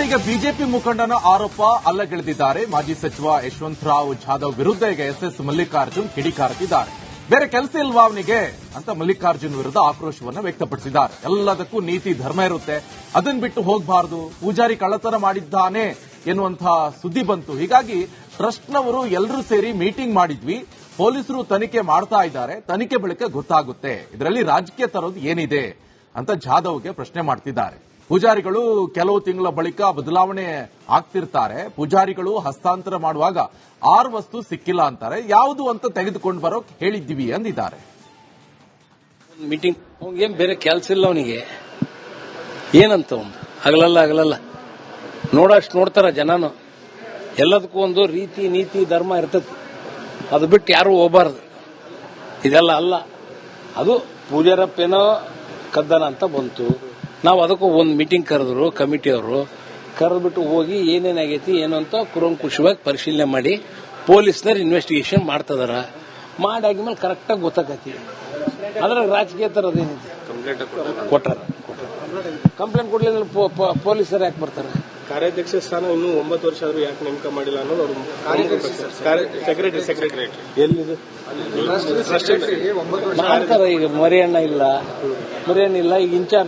ಈಗ ಬಿಜೆಪಿ ಮುಖಂಡನ ಆರೋಪ ಅಲ್ಲಗೆಳೆದಿದ್ದಾರೆ. ಮಾಜಿ ಸಚಿವ ಯಶವಂತರಾವ್ ಜಾಧವ್ ವಿರುದ್ಧ ಈಗ ಎಸ್ಎಸ್ ಮಲ್ಲಿಕಾರ್ಜುನ್ ಕಿಡಿಕಾರುತ್ತಿದ್ದಾರೆ. ಬೇರೆ ಕೆಲಸ ಇಲ್ವಾ ಅವನಿಗೆ ಅಂತ ಮಲ್ಲಿಕಾರ್ಜುನ್ ವಿರುದ್ಧ ಆಕ್ರೋಶವನ್ನು ವ್ಯಕ್ತಪಡಿಸಿದ್ದಾರೆ. ಎಲ್ಲದಕ್ಕೂ ನೀತಿ ಧರ್ಮ ಇರುತ್ತೆ, ಅದನ್ನ ಬಿಟ್ಟು ಹೋಗಬಾರದು. ಪೂಜಾರಿ ಕಳ್ಳತನ ಮಾಡಿದ್ದಾನೆ ಎನ್ನುವಂತಹ ಸುದ್ದಿ ಬಂತು. ಹೀಗಾಗಿ ಟ್ರಸ್ಟ್ನವರು ಎಲ್ಲರೂ ಸೇರಿ ಮೀಟಿಂಗ್ ಮಾಡಿದ್ವಿ, ಪೊಲೀಸರು ತನಿಖೆ ಮಾಡ್ತಾ ಇದ್ದಾರೆ, ತನಿಖೆ ಬಳಿಕ ಗೊತ್ತಾಗುತ್ತೆ ಇದರಲ್ಲಿ ರಾಜಕೀಯ ತರೋದು ಏನಿದೆ ಅಂತ ಜಾಧವ್ಗೆ ಪ್ರಶ್ನೆ ಮಾಡ್ತಿದ್ದಾರೆ. ಪೂಜಾರಿಗಳು ಕೆಲವು ತಿಂಗಳ ಬಳಿಕ ಬದಲಾವಣೆ ಆಗ್ತಿರ್ತಾರೆ. ಪೂಜಾರಿಗಳು ಹಸ್ತಾಂತರ ಮಾಡುವಾಗ 6 ವಸ್ತು ಸಿಕ್ಕಿಲ್ಲ ಅಂತಾರೆ. ಯಾವುದು ಅಂತ ತೆಗೆದುಕೊಂಡು ಬರೋಕ್ ಹೇಳಿದ್ದೀವಿ ಅಂದಿದ್ದಾರೆ. ಮೀಟಿಂಗ್ ಅವ್ನಿಗೇನು ಬೇರೆ ಕೆಲಸ ಇಲ್ಲ, ಅವನಿಗೆ ಏನಂತ ಒಂದು ಹಗಲಲ್ಲ ನೋಡಷ್ಟು ನೋಡ್ತಾರ ಜನನು. ಎಲ್ಲದಕ್ಕೂ ಒಂದು ರೀತಿ ನೀತಿ ಧರ್ಮ ಇರ್ತತಿ, ಅದು ಬಿಟ್ಟು ಯಾರು ಹೋಗಬಾರ್ದು. ಇದೆಲ್ಲ ಅಲ್ಲ, ಅದು ಪೂಜಾರಪ್ಪೇನೋ ಕದ್ದನ ಅಂತ ಬಂತು. ನಾವು ಅದಕ್ಕೂ ಒಂದು ಮೀಟಿಂಗ್ ಕರೆದ್ರು, ಕಮಿಟಿಯವರು ಕರೆದ್ಬಿಟ್ಟು ಹೋಗಿ ಏನೇನಾಗೈತಿ ಏನು ಅಂತ ಕುಶವಾಗಿ ಪರಿಶೀಲನೆ ಮಾಡಿ ಪೊಲೀಸ್ನವ್ರು ಇನ್ವೆಸ್ಟಿಗೇಷನ್ ಮಾಡ್ತದಾರ. ಮಾಡಾದ್ಮೇಲೆ ಕರೆಕ್ಟಾಗಿ ಗೊತ್ತಾಗತಿ. ಅದ್ರಾಗ ರಾಜಕೀಯ ತರದೇನಿದೆ. ಕೊಟ್ಟಾರ ಕಂಪ್ಲೇಂಟ್ ಕೊಡ್ಲಿಲ್ಲ ಪೊಲೀಸರು ಯಾಕೆ ಬರ್ತಾರೆ? ಕಾರ್ಯಾಧ್ಯಕ್ಷ ಸ್ಥಾನ ಇನ್ನೂ 9 ವರ್ಷ ಆದ್ರೂ ಯಾಕೆ ನೇಮಕ ಮಾಡಿಲ್ಲ ಅನ್ನೋದು ಅವರು ಸೆಕ್ರೆಟರಿ ಎಲ್ಲಿದೆ ಮಾಡ್ತಾರ. ಈಗ ಮರಿಯಣ್ಣ ಇಲ್ಲ, ಈಗ ಇನ್ಚಾರ್ಜ್